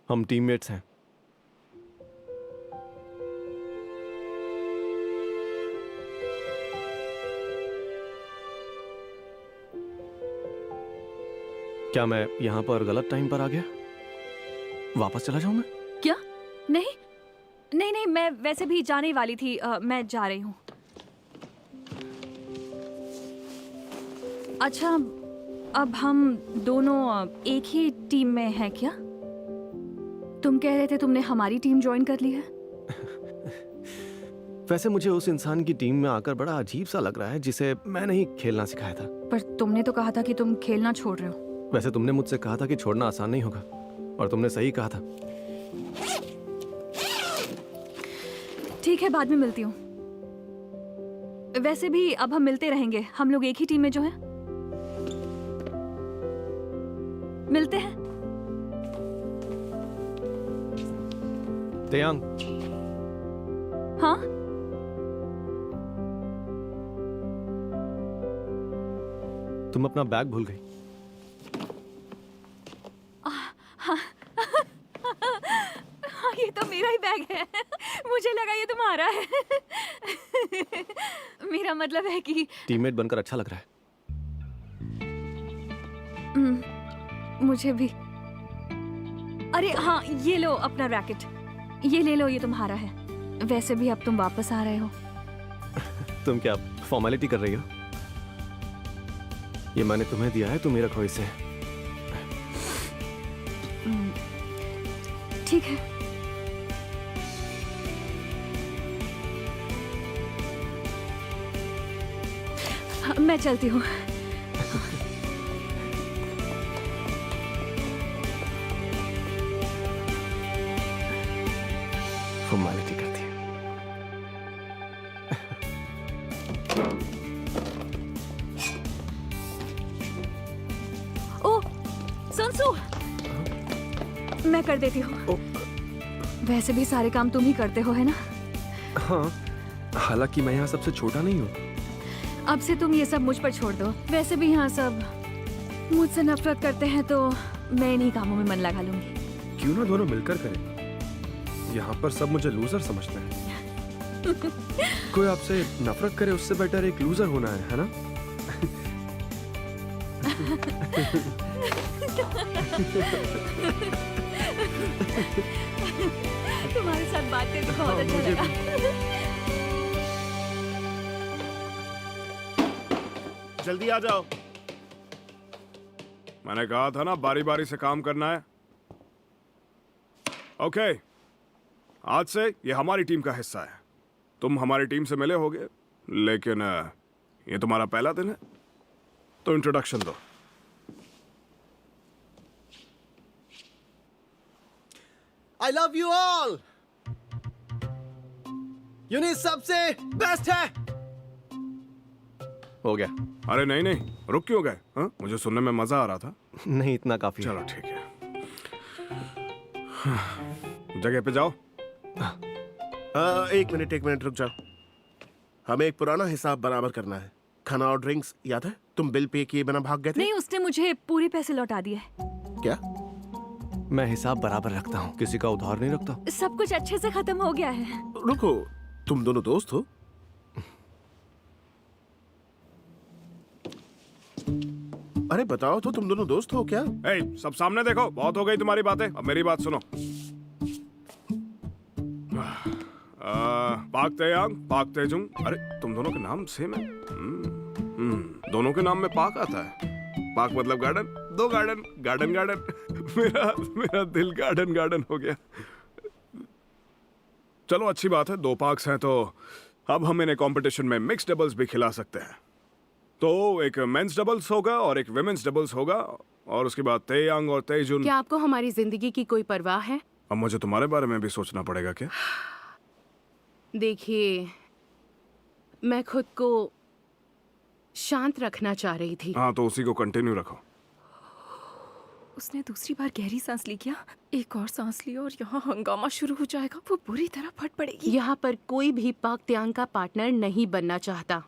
हम टीममेट्स हैं। क्या मैं यहाँ पर गलत टाइम पर आ गया? वापस चला जाऊँ मैं? क्या? नहीं नहीं नहीं, मैं वैसे भी जाने ही वाली थी। मैं जा रही हूँ। अच्छा, अब हम दोनों एक ही टीम में हैं क्या? तुम कह रहे थे तुमने हमारी टीम ज्वाइन कर ली है। वैसे मुझे उस इंसान की टीम में आकर बड़ा अजीब सा लग रहा है जिसे मैंने ही खेलना सिखाया था। पर तुमने तो कहा था कि तुम खेलना छोड़ रहे हो। वैसे तुमने मुझसे कहा था कि छोड़ना आसान नहीं होगा, और तुमने सही कहा था। ठीक है, बाद में मिलती हूँ। वैसे भी अब हम मिलते रहेंगे, हम लोग एक ही टीम में जो हैं। मिलते हैं। तेयांग, हाँ, तुम अपना बैग भूल गई। हाँ, ये तो मेरा ही बैग है। मुझे लगा ये तुम्हारा है। मेरा मतलब है कि टीममेट बनकर अच्छा लग रहा है। मुझे भी। अरे हाँ, ये लो अपना रैकेट। ये ले लो, ये तुम्हारा है। वैसे भी अब तुम वापस आ रहे हो। तुम क्या फॉर्मेलिटी कर रही हो? ये मैंने तुम्हें दिया है, तुम ही रखो इसे। ठीक है। हाँ, मैं चलती हूँ। फॉर्मेलिटी करती है। ओ, सुनसु, मैं कर देती हूँ। वैसे भी सारे काम तुम ही करते हो, है ना? हाँ, हालांकि मैं यहाँ सबसे छोटा नहीं हूँ। अब से तुम ये सब मुझ पर छोड़ दो। वैसे भी यहाँ सब मुझसे नफरत करते हैं, तो मैं इन्हीं कामों में मन लगा लूंगी। क्यों ना दोनों मिलकर करें? यहाँ पर सब मुझे लूजर समझते हैं। कोई आपसे नफरत करे उससे बेटर एक लूजर होना है ना? तुम्हारे साथ बात करके बहुत अच्छा मुझे लगा। जल्दी आ जाओ। मैंने कहा था ना बारी बारी से काम करना है। ओके, आज से ये हमारी टीम का हिस्सा है। तुम हमारी टीम से मिले होगे, लेकिन ये तुम्हारा पहला दिन है, तो इंट्रोडक्शन दो। I love you all. Unit सबसे बेस्ट है। हो गया। अरे नहीं नहीं, रुक क्यों गए? हाँ, मुझे सुनने में मजा आ रहा था। नहीं, इतना काफी है। चलो ठीक है, जगह पे जाओ। एक मिनट रुक जाओ। हमें एक पुराना हिसाब बराबर करना है। खाना और ड्रिंक्स याद है? तुम बिल पे किए बिना भाग गए थे। नहीं, उसने मुझे पूरे पैसे लौटा दिए। क्या? मैं हिसाब बराबर रखता हूँ, किसी का उधार नहीं रखता। सब कुछ अच्छे से खत्म हो गया है। रुको, तुम दोनों दोस्त हो? अरे बताओ तो, तुम दोनों दोस्त हो क्या? ए, सब सामने देखो, बहुत हो गई तुम्हारी बातें, अब मेरी बात सुनो। पाक तेयांग, पाक तेजुंग। अरे तुम दोनों के नाम सेम है। दोनों के नाम में पाक आता है। पाक मतलब गार्डन, दो गार्डन, गार्डन गार्डन। मेरा दिल गार्डन गार्डन हो गया। चलो अच्छी बात है, दो पाक्स हैं तो अब हम इन्हें कंपटीशन में मिक्स डबल्स भी खिला सकते हैं। तो एक मेंस डबल्स होगा और एक विमेंस डबल्स होगा, और उसके बाद तेयांग और तेजुन। क्या आपको हमारी जिंदगी की कोई परवाह है? अब मुझे तुम्हारे बारे में भी सोचना पड़ेगा क्या? देखिए, मैं खुद को शांत रखना चाह रही थी। हाँ, तो उसी को कंटिन्यू रखो। उसने दूसरी बार गहरी सांस ली क्या? एक और सांस ली और यहाँ हंगामा शुरू हो जाएगा। वो बुरी तरह फट पड़ेगी। यहाँ पर कोई भी पाक त्यांग का पार्टनर नहीं बनना चाहता।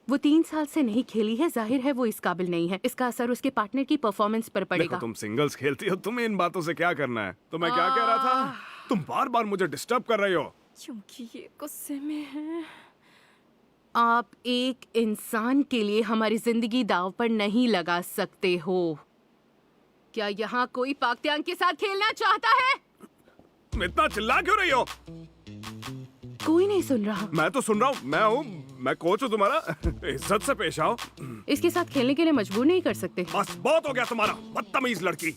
वो 3 साल से नहीं खेली है, जाहिर है वो इस काबिल नहीं है। इसका असर उसके पार्टनर की परफॉर्मेंस पर देखो पड़ेगा। तुम सिंगल्स खेलती हो, तुम्हें इन बातों से क्या करना है? तो मैं क्या कह रहा था? तुम बार बार मुझे डिस्टर्ब कर रही हो। क्योंकि ये गुस्से में है। आप एक इंसान के लिए हमारी जिंदगी दांव पर नहीं लगा सकते हो। क्या यहाँ कोई पाक्यांग के साथ खेलना चाहता है? तुम इतना चिल्ला क्यों रही हो? कोई नहीं सुन रहा। मैं तो सुन रहा हूँ। मैं कोच हूँ तुम्हारा। इज्जत से पेश आओ। इसके साथ खेलने के लिए मजबूर नहीं कर सकते। बस बहुत हो गया तुम्हारा, बदतमीज लड़की।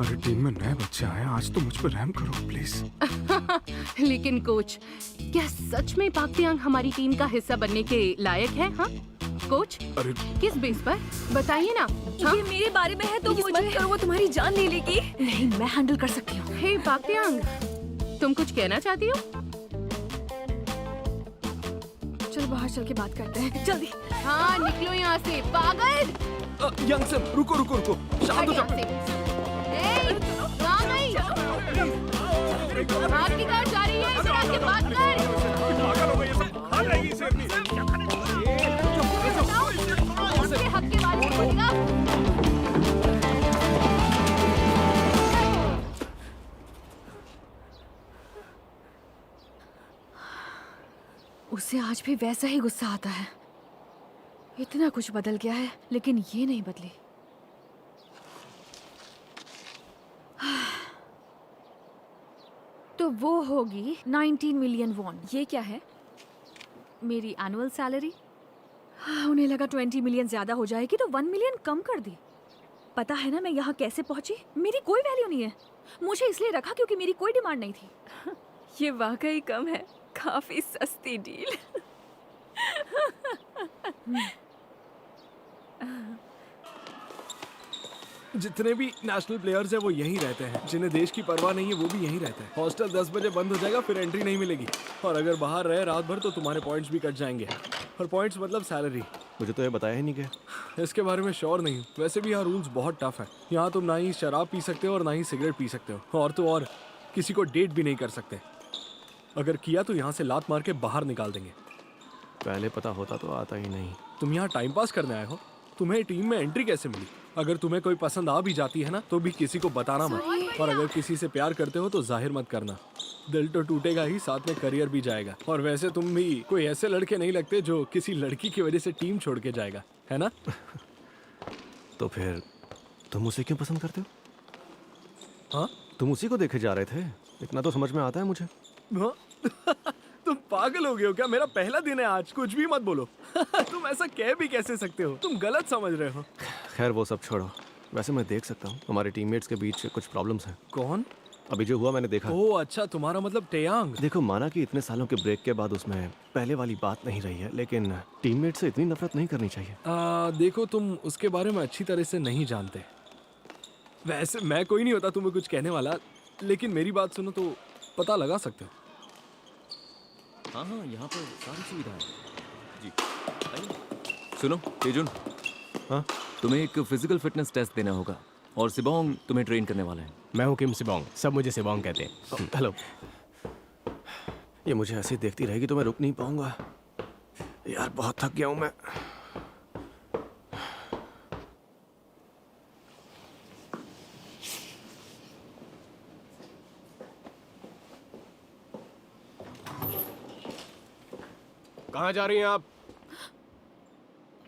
अरे टीम में नए बच्चे आए, आज तो मुझ पर रहम करो प्लीज। लेकिन कोच, क्या सच में पाक्यांग हमारी टीम का हिस्सा बनने के लायक है? हाँ कोच, अरे किस बेस पर बताइए ना। हाँ? ये मेरे बारे में है तो मुझे मत करो, वो तुम्हारी जान ले लेगी। नहीं, मैं हैंडल कर सकती हूँ। हे पाक्यांग, तुम कुछ कहना चाहती हो? चलो बाहर चल के बात करते हैं, जल्दी। हाँ निकलो यहाँ से पागल। यंग सम, रुको रुको रुको, शांत हो जाओ। भाग की तरफ जा रही है, इधर आके बात कर। पागल हो गई ये सब। खा जाएगी इसे अपनी। उसके हक के बारे में बोलेगा। उसे आज भी वैसा ही गुस्सा आता है। इतना कुछ बदल गया है, लेकिन ये नहीं बदली। तो वो होगी 19 मिलियन वॉन। ये क्या है? मेरी एनुअल सैलरी। उन्हें लगा 20 मिलियन ज्यादा हो जाएगी तो 1 मिलियन कम कर दी। पता है ना मैं यहाँ कैसे पहुंची? मेरी कोई वैल्यू नहीं है। मुझे इसलिए रखा क्योंकि मेरी कोई डिमांड नहीं थी। ये वाकई कम है, काफी सस्ती डील। जितने भी नेशनल प्लेयर्स हैं वो यहीं रहते हैं। जिन्हें देश की परवाह नहीं है वो भी यहीं रहते हैं। हॉस्टल 10 बजे बंद हो जाएगा, फिर एंट्री नहीं मिलेगी। और अगर बाहर रहे रात भर तो तुम्हारे पॉइंट्स भी कट जाएंगे। और पॉइंट्स मतलब सैलरी। मुझे तो ये बताया ही नहीं क्या। इसके बारे में श्योर नहीं हूँ। वैसे भी यहाँ रूल्स बहुत टफ है। यहाँ तुम ना ही शराब पी सकते हो और ना ही सिगरेट पी सकते हो। और तो और किसी को डेट भी नहीं कर सकते। अगर किया तो यहाँ से लात मार के बाहर निकाल देंगे। पहले पता होता तो आता ही नहीं। तुम यहाँ टाइम पास करने आए हो? तुम्हें टीम में एंट्री कैसे मिली? अगर तुम्हें कोई पसंद आ भी जाती है ना तो भी किसी को बताना मत। और अगर किसी से प्यार करते हो तो जाहिर मत करना। दिल तो टूटेगा ही, साथ में करियर भी जाएगा। और वैसे तुम भी कोई ऐसे लड़के नहीं लगते जो किसी लड़की की वजह से टीम छोड़ के जाएगा, है ना? तो फिर तुम उसे क्यों पसंद करते हो? हाँ? तुम उसी को देखे जा रहे थे, इतना तो समझ में आता है मुझे। हाँ? तुम पागल हो गए हो क्या? मेरा पहला दिन है आज, कुछ भी मत बोलो। तुम ऐसा कह भी कैसे सकते हो? तुम गलत समझ रहे हो। खैर वो सब छोड़ो। वैसे मैं देख सकता हूँ हमारे टीममेट्स के बीच कुछ प्रॉब्लम्स हैं। कौन? अभी जो हुआ मैंने देखा। ओह अच्छा, तुम्हारा मतलब टेयांग। देखो, माना कि इतने सालों के ब्रेक के बाद उसमें पहले वाली बात नहीं रही है, लेकिन टीममेट से इतनी नफरत नहीं करनी चाहिए। देखो, तुम उसके बारे में अच्छी तरह से नहीं जानते। वैसे मैं कोई नहीं होता तुम्हें कुछ कहने वाला, लेकिन मेरी बात सुनो तो पता लगा सकते हो। हाँ हाँ, यहाँ पर सारी सुविधाएं हैं। जी आइए। सुनो तेजुन, हाँ? तुम्हें एक फिजिकल फिटनेस टेस्ट देना होगा और सिबोंग तुम्हें ट्रेन करने वाला है। मैं हूँ किम सिबोंग, सब मुझे सिबोंग कहते हैं। हेलो। ये मुझे ऐसे देखती रहेगी तो मैं रुक नहीं पाऊंगा यार, बहुत थक गया हूं मैं। कहाँ जा रही हैं आप?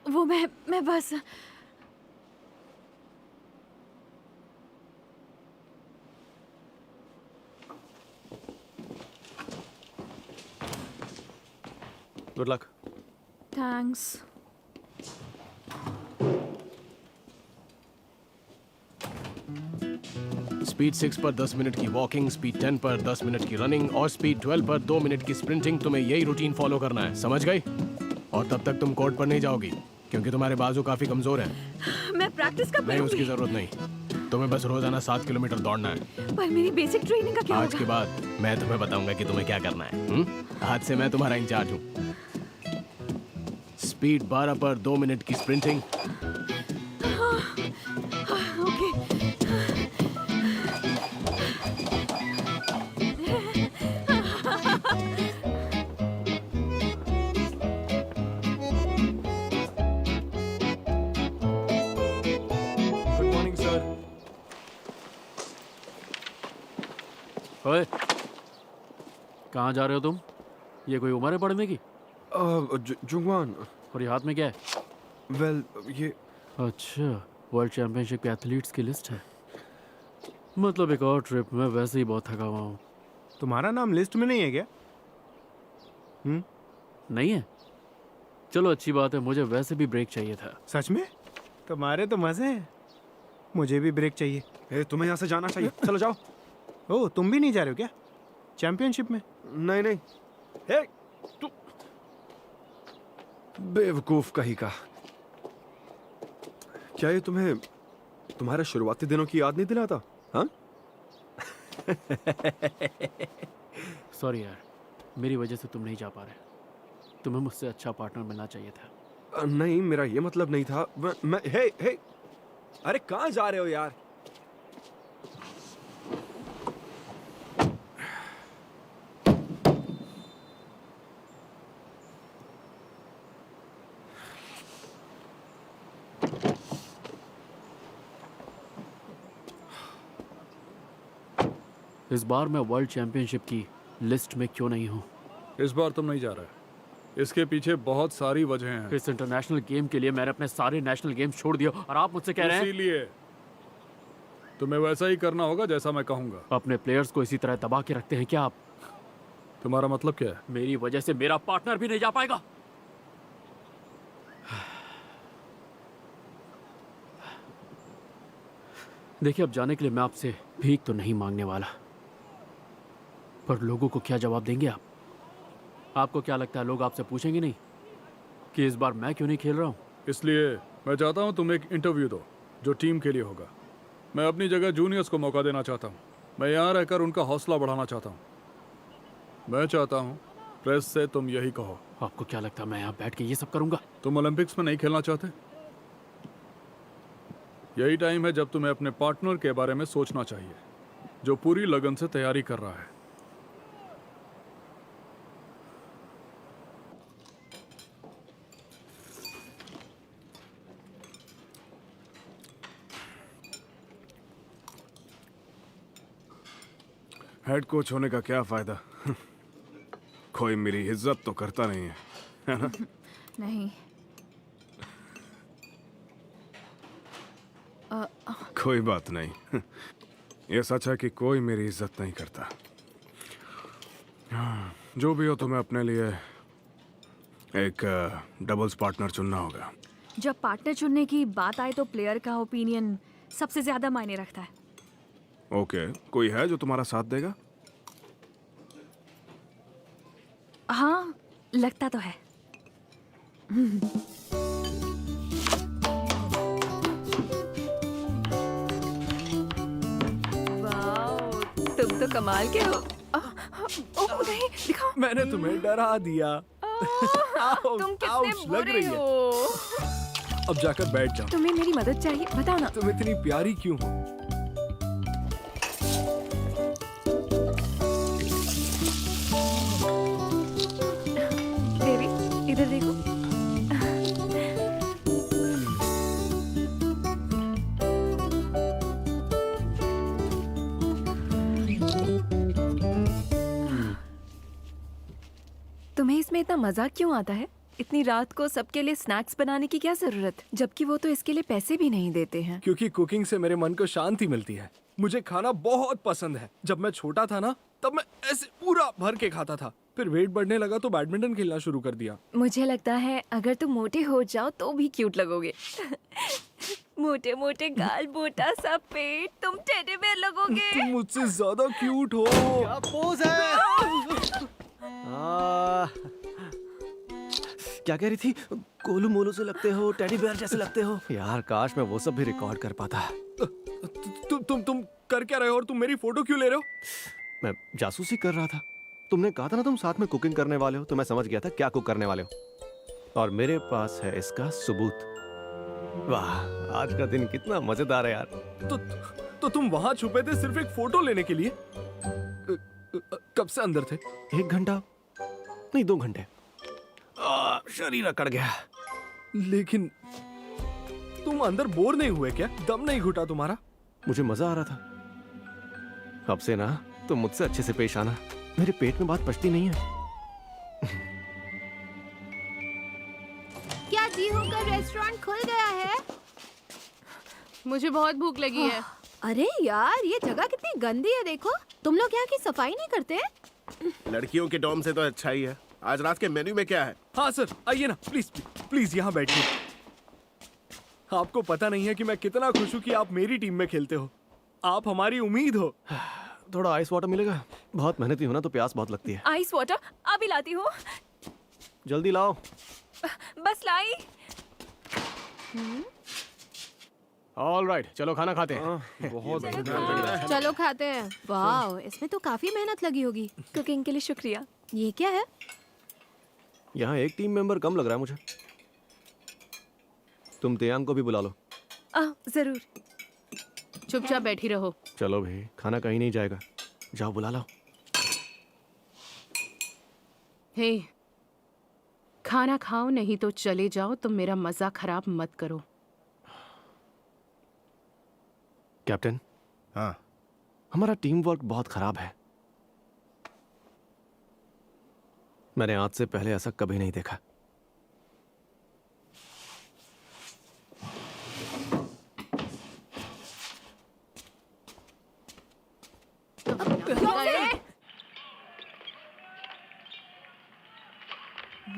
वो मैं बस। Good luck. थैंक्स। स्पीड 6 पर 10 मिनट की वॉकिंग, स्पीड 10 पर 10 मिनट की रनिंग और स्पीड 12 पर 2 मिनट की स्प्रिंटिंग। तुम्हें यही रूटीन फॉलो करना है, समझ गई? और तब तक तुम कोर्ट पर नहीं जाओगी क्योंकि तुम्हारे बाजू काफी कमजोर हैं। मैं प्रैक्टिस कब नहीं, उसकी करूंगी? जरूरत नहीं। तुम्हें बस रोजाना 7 किलोमीटर दौड़ना है। पर मेरी बेसिक ट्रेनिंग का क्या आज होगा? के बाद मैं तुम्हें बताऊंगा कि तुम्हें क्या करना है। आज से मैं तुम्हारा इंचार्ज हूँ। स्पीड 12 पर 2 मिनट की स्प्रिंटिंग। ओके। ओए, कहाँ जा रहे हो तुम? ये कोई उम्र है पढ़ने की? जुगवान, और ये हाथ में क्या है? वेल ये अच्छा, वर्ल्ड चैंपियनशिप के एथलीट्स की लिस्ट है। मतलब एक और ट्रिप। मैं वैसे ही बहुत थका हुआ हूँ। तुम्हारा नाम लिस्ट में नहीं है क्या? नहीं है? चलो अच्छी बात है, मुझे वैसे भी ब्रेक चाहिए था। सच में? तुम्हारे तो मजे हैं। मुझे भी ब्रेक चाहिए। तुम्हें यहाँ से जाना चाहिए, चलो जाओ। ओह, तुम भी नहीं जा रहे हो क्या चैंपियनशिप में? नहीं नहीं, हे तू बेवकूफ कहीं का। क्या ये तुम्हें तुम्हारे शुरुआती दिनों की याद नहीं दिलाता? हाँ, सॉरी यार, मेरी वजह से तुम नहीं जा पा रहे। तुम्हें मुझसे अच्छा पार्टनर मिलना चाहिए था। नहीं, मेरा ये मतलब नहीं था। मैं हे अरे कहाँ जा रहे हो यार? इस बार मैं वर्ल्ड चैंपियनशिप की लिस्ट में क्यों नहीं हूँ? इस बार तुम नहीं जा रहे। इसके पीछे बहुत सारी वजहें हैं। इस इंटरनेशनल गेम के लिए मैंने अपने सारे नेशनल गेम्स छोड़ दिए और आप मुझसे कह रहे हैं इसीलिए तुम्हें वैसा ही करना होगा जैसा मैं कहूंगा। अपने प्लेयर्स को इसी तरह दबा के रखते हैं क्या आप? तुम्हारा मतलब क्या है? मेरी वजह से मेरा पार्टनर भी नहीं जा पाएगा। देखिए, अब जाने के लिए मैं आपसे भीख तो नहीं मांगने वाला, पर लोगों को क्या जवाब देंगे आप? आपको क्या लगता है लोग आपसे पूछेंगे नहीं कि इस बार मैं क्यों नहीं खेल रहा हूँ? इसलिए मैं चाहता हूँ तुम एक इंटरव्यू दो जो टीम के लिए होगा। मैं अपनी जगह जूनियर्स को मौका देना चाहता हूँ। मैं यहाँ रहकर उनका हौसला बढ़ाना चाहता हूँ। मैं चाहता हूँ प्रेस से तुम यही कहो। आपको क्या लगता है मैं यहाँ बैठ के ये सब करूँगा? तुम ओलंपिक्स में नहीं खेलना चाहते? यही टाइम है जब तुम्हें अपने पार्टनर के बारे में सोचना चाहिए, जो पूरी लगन से तैयारी कर रहा है। हेड कोच होने का क्या फायदा? कोई मेरी इज्जत तो करता नहीं है ना? नहीं। कोई बात नहीं। ये सच है कि कोई मेरी इज्जत नहीं करता। जो भी हो, तुम्हें अपने लिए एक डबल्स पार्टनर चुनना होगा। जब पार्टनर चुनने की बात आए तो प्लेयर का ओपिनियन सबसे ज्यादा मायने रखता है। ओके, कोई है जो तुम्हारा साथ देगा? हाँ, लगता तो है। वाओ, तुम तो कमाल के हो। ओह नहीं, दिखाओ। मैंने तुम्हें डरा दिया। तुम कितने बुरे हो। अब जाकर बैठ जाओ। तुम्हें मेरी मदद चाहिए, बताओ ना। तुम इतनी प्यारी क्यों हो? बेबी, इधर देखो। तुम्हें इसमें इतना मजाक क्यों आता है? इतनी रात को सबके लिए स्नैक्स बनाने की क्या जरूरत, जबकि वो तो इसके लिए पैसे भी नहीं देते हैं। क्योंकि कुकिंग से मेरे मन को शांति मिलती है। मुझे खाना बहुत पसंद है। जब मैं छोटा था ना, तब मैं ऐसे पूरा भर के खाता था। फिर वेट बढ़ने लगा तो बैडमिंटन खेलना शुरू कर दिया। मुझे लगता है अगर तुम मोटे हो जाओ तो भी क्यूट लगोगे। मोटे मोटे गाल, मोटा सा पेट, तुम टेडी बेयर लगोगे। तुम मुझसे ज्यादा क्यूट हो। क्या पोज है? क्या कह रही थी? गोलू मोलू से लगते हो, टेडी बेयर जैसे लगते हो। यार काश मैं वो सब भी रिकॉर्ड कर पाता। तुम कर क्या रहे हो और तुम मेरी फोटो क्यों ले रहे हो? मैं जासूसी कर रहा था। तुमने कहा था ना तुम साथ में कुकिंग करने वाले हो, तो मैं समझ गया था क्या कुक करने वाले हो। और मेरे पास है इसका सबूत। वाह, आज का दिन कितना मजेदार है यार। तो तुम वहां छुपे थे सिर्फ एक फोटो लेने के लिए? कब से अंदर थे? 1 घंटा नहीं, 2 घंटे। शरीर अकड़ गया। लेकिन तुम अंदर बोर नहीं हुए क्या? दम नहीं घुटा तुम्हारा? मुझे मजा आ रहा था। अब से ना तुम मुझसे अच्छे से पेश आना। मेरे पेट में बात पचती नहीं है। क्या जी होकर रेस्टोरेंट खुल गया है? मुझे बहुत भूख लगी है। अरे यार, ये जगह कितनी गंदी है, देखो। तुम लोग यहाँ की सफाई नहीं करते? लड़कियों के डॉम से तो अच्छा ही है। आज रात के मेन्यू में क्या है? हाँ सर, आइए ना, प्लीज प्लीज यहाँ बैठिए। आपको पता नहीं है कि मैं कितना खुश हूँ कि आप मेरी टीम में खेलते हो। आप हमारी उम्मीद हो। थोड़ा आइस वाटर मिलेगा? बहुत मेहनती हो ना, तो प्यास बहुत लगती है। आइस वाटर अभी लाती हूँ। जल्दी लाओ। बस लाई। ऑलराइट, चलो खाना खाते हैं। बहुत चलो खाते हैं। वाह, इसमें तो काफी मेहनत लगी होगी। कुकिंग के लिए शुक्रिया। ये क्या है? यहाँ एक टीम मेंबर कम लग रहा है मुझे। तुम तेयांग को भी बुला लो। जरूर। चुपचाप बैठी रहो। चलो भाई, खाना कहीं नहीं जाएगा। जाओ बुला लो। हे, खाना खाओ, नहीं तो चले जाओ। तुम मेरा मजा खराब मत करो। कैप्टन, हाँ, हमारा टीम वर्क बहुत खराब है। मैंने आज से पहले ऐसा कभी नहीं देखा।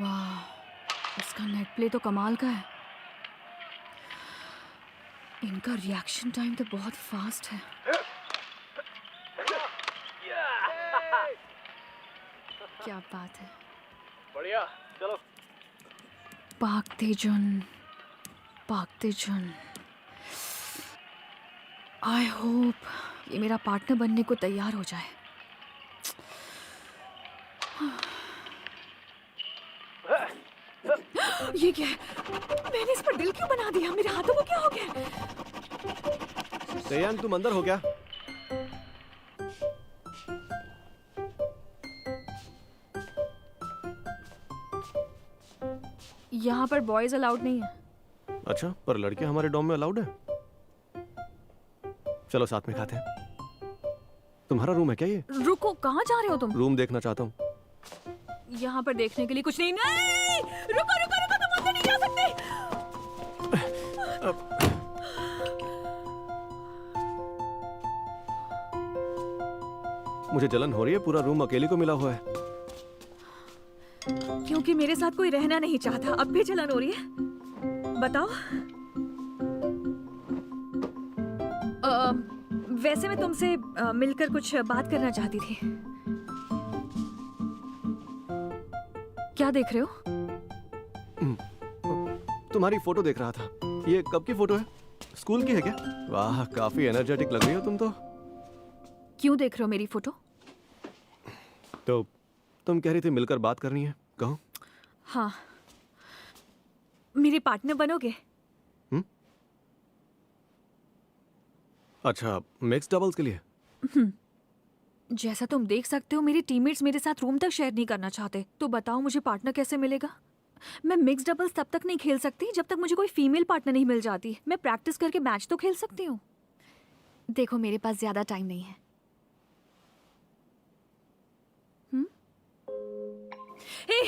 वाह, इसका नेट प्ले तो कमाल का है। इनका रिएक्शन टाइम तो बहुत फास्ट है। क्या बात है। बढ़िया, चलो। पाक तेजुन, पाक तेजुन। आई होप ये मेरा पार्टनर बनने को तैयार हो जाए। ये क्या है? मैंने इस पर दिल क्यों बना दिया? मेरे हाथों को क्या हो गया? तेयांग, तुम अंदर हो क्या? यहाँ पर बॉयज अलाउड नहीं है। अच्छा, पर लड़कियां हमारे डॉम में अलाउड है। चलो साथ में खाते हैं। तुम्हारा रूम है क्या ये? रुको, कहाँ जा रहे हो तुम? रूम देखना चाहता हूँ। यहाँ पर देखने के लिए कुछ नहीं। नहीं, रुको रुको रुको, तुम अंदर नहीं जा सकते। मुझे जलन हो रही है, पूरा रूम अकेले को मिला हुआ है। क्योंकि मेरे साथ कोई रहना नहीं चाहता। अब भी जलन हो रही है? बताओ। वैसे मैं तुमसे मिलकर कुछ बात करना चाहती थी। क्या देख रहे हो? तुम्हारी फोटो देख रहा था। ये कब की फोटो है? स्कूल की है क्या? वाह, काफी एनर्जेटिक लग रही हो तुम तो। क्यों देख रहे हो मेरी फोटो? तो तुम कह रही थी मिलकर बात करनी है, कहो। हाँ, मेरे पार्टनर बनोगे? अच्छा, मिक्स डबल्स के लिए? जैसा तुम देख सकते हो, मेरे टीममेट्स मेरे साथ रूम तक शेयर नहीं करना चाहते। तो बताओ मुझे पार्टनर कैसे मिलेगा? मैं मिक्स डबल्स तब तक नहीं खेल सकती जब तक मुझे कोई फीमेल पार्टनर नहीं मिल जाती। मैं प्रैक्टिस करके मैच तो खेल सकती हूँ। देखो, मेरे पास ज्यादा टाइम नहीं है। हे,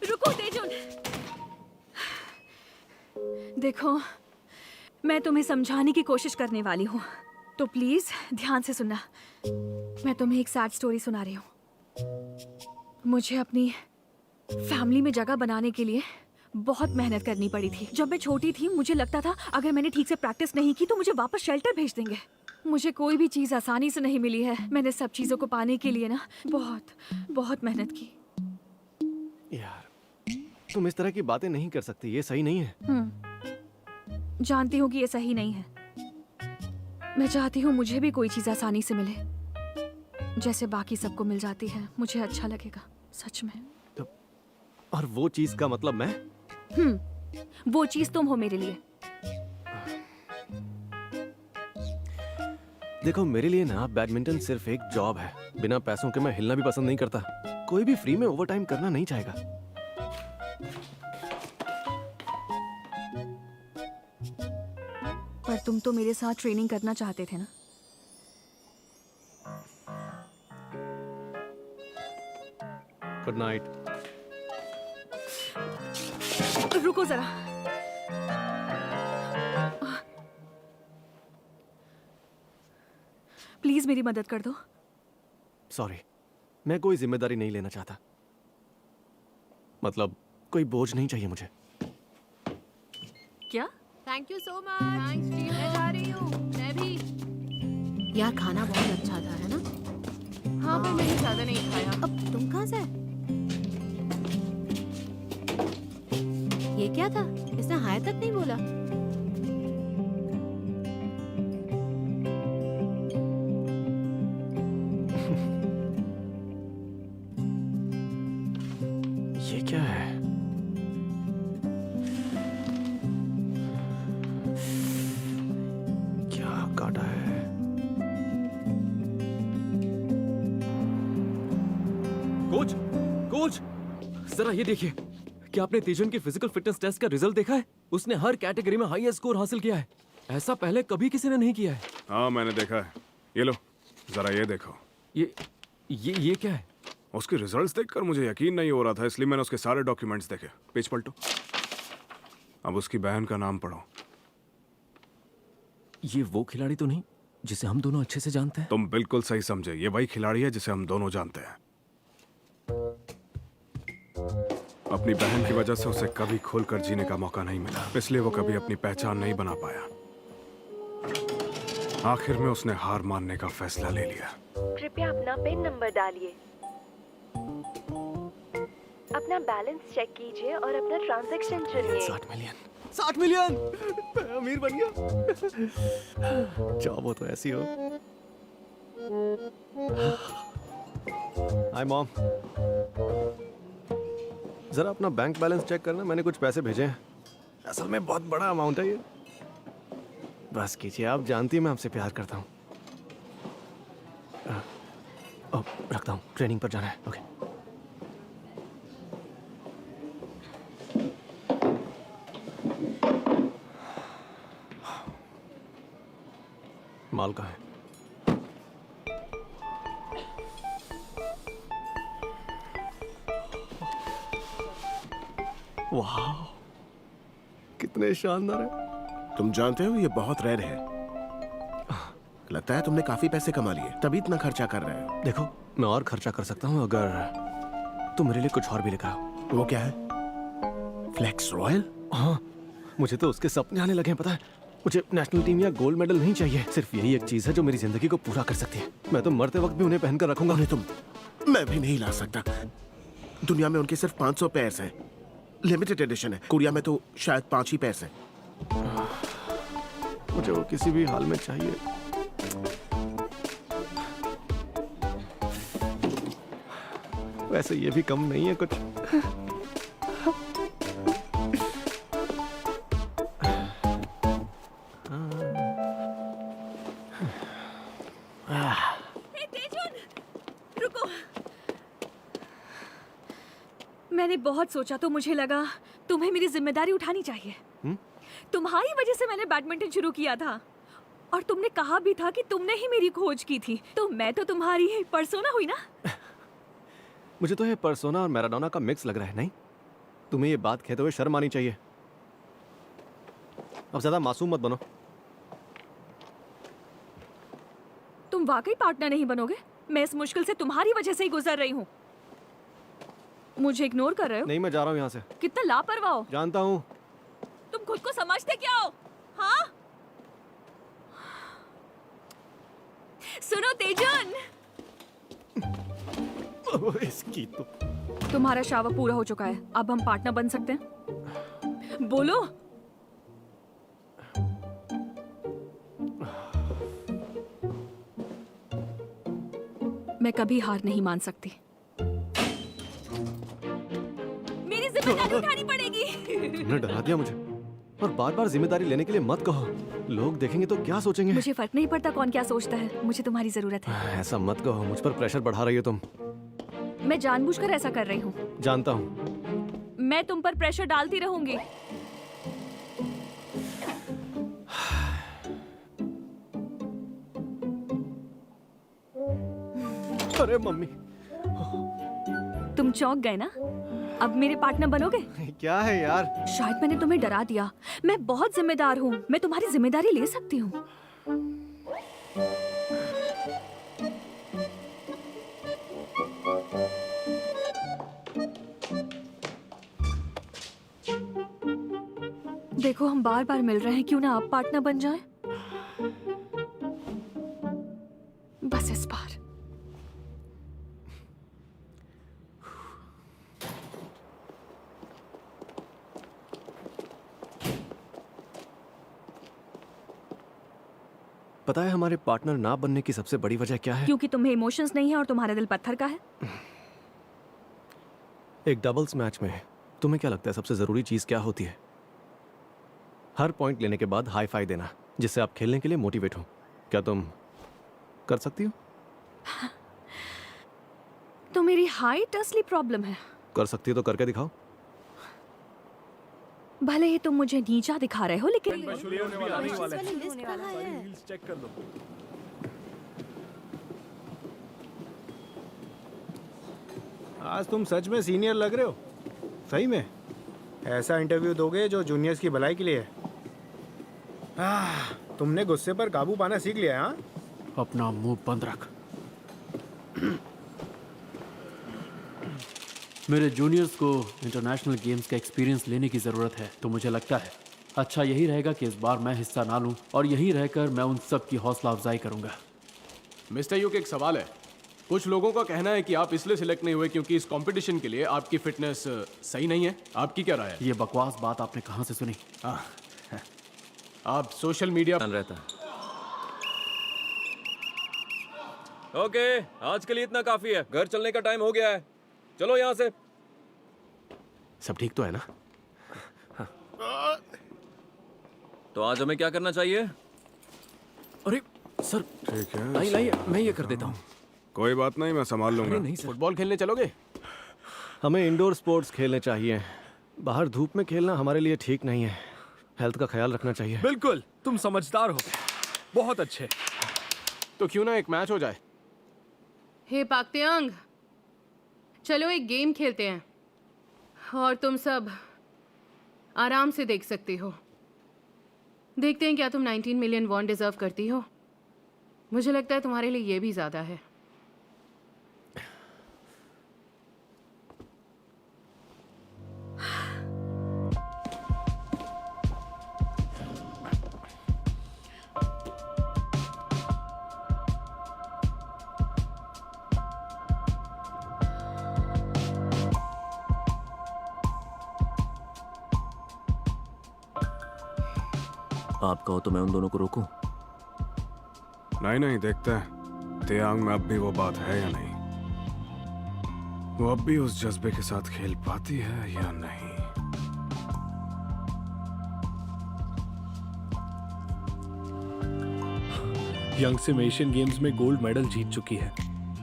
रुको तेजुन। देखो, मैं तुम्हें समझाने की कोशिश करने वाली हूँ, तो प्लीज ध्यान से सुनना। मैं तुम्हें एक सैड स्टोरी सुना रही हूँ। मुझे अपनी फैमिली में जगह बनाने के लिए बहुत मेहनत करनी पड़ी थी। जब मैं छोटी थी, मुझे लगता था अगर मैंने ठीक से प्रैक्टिस नहीं की तो मुझे वापस शेल्टर भेज देंगे। मुझे कोई भी चीज़ आसानी से नहीं मिली है। मैंने सब चीज़ों को पाने के लिए ना बहुत बहुत मेहनत की। यार, तुम इस तरह की बातें नहीं कर सकती, ये सही नहीं है। जानती हूँ कि ये सही नहीं है। मैं चाहती हूँ मुझे भी कोई चीज़ आसानी से मिले, जैसे बाकी सबको मिल जाती है। मुझे अच्छा लगेगा, सच में। तो, और वो चीज का मतलब मैं? वो चीज़ तुम हो मेरे लिए। देखो, मेरे लिए ना बैडमिंटन सिर्फ एक जॉब है। बिना पैसों के मैं हिलना भी पसंद नहीं करता। कोई भी फ्री में ओवरटाइम करना नहीं चाहेगा। पर तुम तो मेरे साथ ट्रेनिंग करना चाहते थे ना? Good night. रुको जरा। प्लीज मेरी मदद कर दो। सॉरी, मैं कोई जिम्मेदारी नहीं लेना चाहता। मतलब कोई बोझ नहीं चाहिए मुझे। क्या? Thank you so much. मैं जा रही हूँ। मैं भी। यार खाना बहुत अच्छा था, है ना? हाँ, पर मैंने ज्यादा नहीं खाया। अब तुम कहाँ से? ये क्या था? इसने हाय तक नहीं बोला। ये क्या है? क्या काटा है? कोच, कोच, जरा ये देखिए। क्या आपने तेजन की फिजिकल फिटनेस टेस्ट का रिजल्ट देखा है? उसने हर कैटेगरी में हाईएस्ट स्कोर हासिल किया है। ऐसा पहले कभी किसी ने नहीं किया है। हाँ, मैंने देखा है। ये लो, जरा ये देखो। ये क्या है? उसके रिजल्ट्स देखकर मुझे यकीन नहीं हो रहा था, इसलिए मैंने उसके सारे डॉक्यूमेंट्स देखे। पेज पलटो। अब उसकी बहन का नाम पढ़ो। ये वो खिलाड़ी तो नहीं जिसे हम दोनों अच्छे से जानते हैं? तुम बिल्कुल सही समझे, ये वही खिलाड़ी है जिसे हम दोनों जानते हैं। अपनी बहन की वजह से उसे कभी खुलकर जीने का मौका नहीं मिला, इसलिए वो कभी अपनी पहचान नहीं बना पाया। आखिर में उसने हार मानने का फैसला ले लिया। कृपया अपना पिन नंबर डालिए, अपना बैलेंस चेक कीजिए और अपना ट्रांजैक्शन चुनिए। 60 मिलियन, 60 मिलियन! मैं अमीर बन गया। जॉब हो तो ऐसी हो। हाय मॉम, जरा अपना बैंक बैलेंस चेक करना, मैंने कुछ पैसे भेजे हैं। असल में बहुत बड़ा अमाउंट है ये। बस कीजिए, आप जानती हैं मैं आपसे प्यार करता हूँ। रखता हूँ, ट्रेनिंग पर जाना है। ओके। माल का है। वाह, कितने शानदार है। तुम जानते हो ये बहुत रेयर है। लगता है तुमने काफी पैसे कमा लिए, तभी इतना खर्चा कर रहे हो। देखो, मैं और खर्चा कर सकता हूँ अगर तुम मेरे लिए कुछ और भी लेकर आओ। वो क्या है? Flex Royal? हाँ, मुझे तो उसके सपने आने लगे हैं, पता है। मुझे नेशनल टीम या गोल्ड मेडल नहीं चाहिए, सिर्फ यही एक चीज है जो मेरी जिंदगी को पूरा कर सकती है। मैं तो मरते वक्त भी उन्हें पहनकर रखूंगा। उन्हें तुम मैं भी नहीं ला सकता। दुनिया में उनके सिर्फ 500 पेयर्स हैं। लिमिटेड एडिशन है। कोरिया में तो शायद 5 ही पेयर्स हैं। मुझे वो किसी भी हाल में चाहिए। वैसे ये भी कम नहीं है कुछ। रुको। मैंने बहुत सोचा तो मुझे लगा तुम्हें मेरी जिम्मेदारी उठानी चाहिए। तुम्हारी वजह से मैंने बैडमिंटन शुरू किया था और तुमने कहा भी था कि तुमने ही मेरी खोज की थी, तो मैं तो तुम्हारी पर्सोना हुई ना। मुझे तो ये पर्सोना और मैराडोना का मिक्स लग रहा है। नहीं, तुम्हें ये बात कहते हुए शर्म आनी चाहिए। अब ज्यादा मासूम मत बनो। तुम वाकई पार्टनर नहीं बनोगे? मैं इस मुश्किल से तुम्हारी वजह से ही गुजर रही हूँ। मुझे इग्नोर कर रहे हो? नहीं, मैं जा रहा हूँ यहाँ से। कितना लापरवाह हो। जानता हूँ। तुम खुद को समझते क्या हो? हाँ? सुनो तेजन, इसकी तो तुम्हारा शावर पूरा हो चुका है। अब हम पार्टनर बन सकते हैं? बोलो। मैं कभी हार नहीं मान सकती। मेरी जिम्मेदारी उठानी पड़ेगी। तुमने डरा दिया मुझे। और बार बार जिम्मेदारी लेने के लिए मत कहो। लोग देखेंगे तो क्या सोचेंगे? मुझे फर्क नहीं पड़ता कौन क्या सोचता है, मुझे तुम्हारी जरूरत है। ऐसा मत कहो, मुझ पर प्रेशर बढ़ा रही हो तुम। मैं जानबूझकर ऐसा कर रही हूँ। जानता हूँ। मैं तुम पर प्रेशर डालती रहूंगी। अरे मम्मी, तुम तुम चौंक गए ना? अब मेरे पार्टनर बनोगे? क्या है यार? शायद मैंने तुम्हें डरा दिया। मैं बहुत जिम्मेदार हूँ, मैं तुम्हारी जिम्मेदारी ले सकती हूँ। देखो हम बार बार मिल रहे हैं, क्यों ना आप पार्टनर बन जाएं? बस इस बार। पता है हमारे पार्टनर ना बनने की सबसे बड़ी वजह क्या है? क्योंकि तुम्हें इमोशंस नहीं है और तुम्हारा दिल पत्थर का है। एक डबल्स मैच में तुम्हें क्या लगता है सबसे जरूरी चीज क्या होती है? हर पॉइंट लेने के बाद हाई फाई देना, जिससे आप खेलने के लिए मोटिवेट हो। क्या तुम कर सकती हो? तो मेरी हाइट असली प्रॉब्लम है। कर सकती हो तो करके दिखाओ। भले ही तुम मुझे नीचा दिखा रहे हो, लेकिन चेक कर लो। आज तुम सच में सीनियर लग रहे हो, सही में। ऐसा इंटरव्यू दोगे जो जूनियर्स की भलाई के लिए है। तुमने गुस्से पर काबू पाना सीख लिया है, हाँ? अपना मुंह बंद रख। मेरे जूनियर्स को इंटरनेशनल गेम्स का एक्सपीरियंस लेने की ज़रूरत है, तो मुझे लगता है अच्छा यही रहेगा कि इस बार मैं हिस्सा ना लूं और यहीं रहकर मैं उन सब की हौसला अफजाई करूंगा। मिस्टर यूक, एक सवाल है। कुछ लोगों का कहना है कि आप इसलिए सिलेक्ट नहीं हुए क्योंकि इस कंपटीशन के लिए आपकी फिटनेस सही नहीं है। आपकी क्या राय है? ये बकवास बात आपने कहाँ से सुनी? आप सोशल मीडिया रहता है। ओके, आज के लिए इतना काफी है। घर चलने का टाइम हो गया है। चलो यहाँ से। सब ठीक तो है ना? तो आज हमें क्या करना चाहिए? अरे सर, ठीक है, लाइए लाइए, मैं ये कर देता हूँ। कोई बात नहीं, मैं संभाल लूंगा। नहीं सर, फुटबॉल खेलने चलोगे? हमें इंडोर स्पोर्ट्स खेलने चाहिए। बाहर धूप में खेलना हमारे लिए ठीक नहीं है। हेल्थ का ख्याल रखना चाहिए। बिल्कुल, तुम समझदार हो। बहुत अच्छे। तो क्यों ना एक मैच हो जाए? हे पाक्तेंग, चलो एक गेम खेलते हैं और तुम सब आराम से देख सकते हो। देखते हैं क्या तुम 19 मिलियन वॉन डिजर्व करती हो। मुझे लगता है तुम्हारे लिए ये भी ज्यादा है। आप कहो तो मैं उन दोनों को रोकूं? नहीं नहीं, देखते हैं तेयांग में अब भी वो बात है या नहीं। वो अब भी उस जज्बे के साथ खेल पाती है या नहीं। यंगसिम एशियन गेम्स में गोल्ड मेडल जीत चुकी है।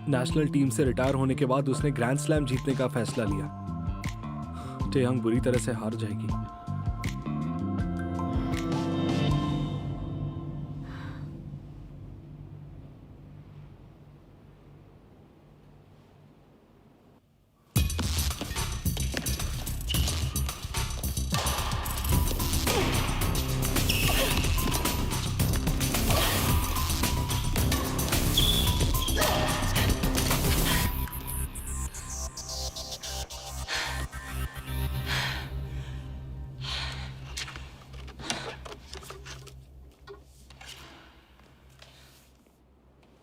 नेशनल टीम से रिटायर होने के बाद उसने ग्रैंड स्लैम जीतने का फैसला लिया। तेयांग बुरी तरह से हार जाएगी।